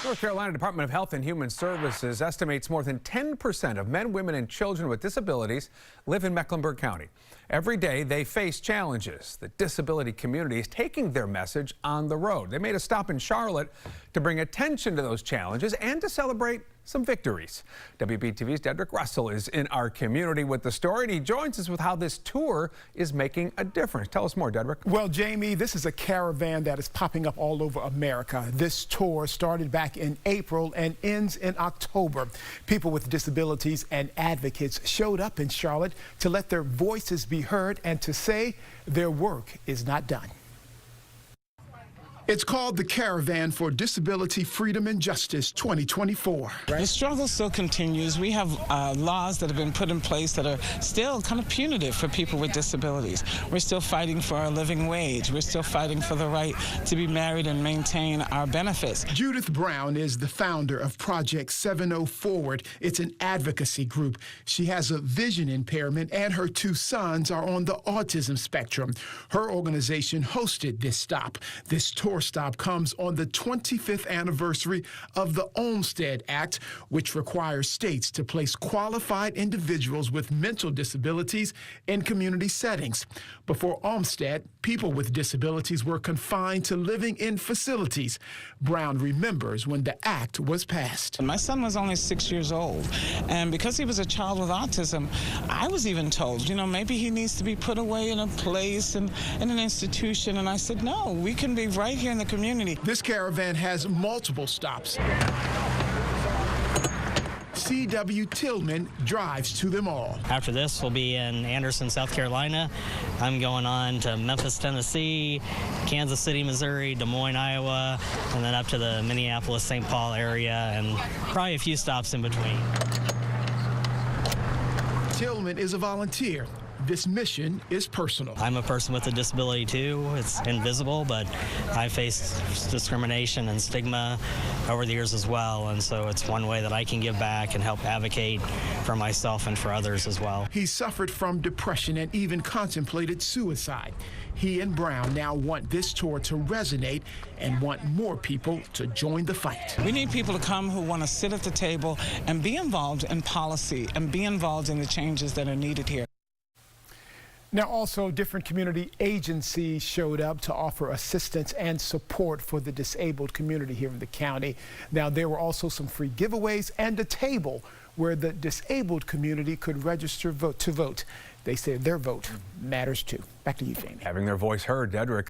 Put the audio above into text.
North Carolina Department of Health and Human Services estimates more than 10% of men, women, and children with disabilities live in Mecklenburg County. Every day they face challenges. The disability community is taking their message on the road. They made a stop in Charlotte to bring attention to those challenges and to celebrate some victories. WBTV's Dedrick Russell is in our community with the story, and he joins us with how this tour is making a difference. Tell us more, Dedrick. Well, Jamie, this is a caravan that is popping up all over America. This tour started back in April and ends in October. People with disabilities and advocates showed up in Charlotte to let their voices be heard and to say their work is not done. It's called the Caravan for Disability Freedom and Justice 2024. The struggle still continues. We have laws that have been put in place that are still kind of punitive for people with disabilities. We're still fighting for our living wage. We're still fighting for the right to be married and maintain our benefits. Judith Brown is the founder of Project 70 Forward. It's an advocacy group. She has a vision impairment and her two sons are on the autism spectrum. Her organization hosted this stop. This tour stop comes on the 25th anniversary of the Olmstead Act, which requires states to place qualified individuals with mental disabilities in community settings. Before Olmstead, people with disabilities were confined to living in facilities. Brown remembers when the act was passed. My son was only 6 years old, and because he was a child with autism, I was even told, maybe he needs to be put away in a place and in an institution, and I said, no, we can be right here in the community. This caravan has multiple stops. C.W. Tillman drives to them all. After this, we'll be in Anderson, South Carolina. I'm going on to Memphis, Tennessee, Kansas City, Missouri, Des Moines, Iowa, and then up to the Minneapolis, St. Paul area, and probably a few stops in between. Tillman is a volunteer. This mission is personal. I'm a person with a disability too. It's invisible, but I faced discrimination and stigma over the years as well, and so it's one way that I can give back and help advocate for myself and for others as well. He suffered from depression and even contemplated suicide. He and Brown now want this tour to resonate and want more people to join the fight. We need people to come who want to sit at the table and be involved in policy and be involved in the changes that are needed here. Now, also, different community agencies showed up to offer assistance and support for the disabled community here in the county. Now, there were also some free giveaways and a table where the disabled community could register to vote. They said their vote matters too. Back to you, Jamie. Having their voice heard, Dedrick.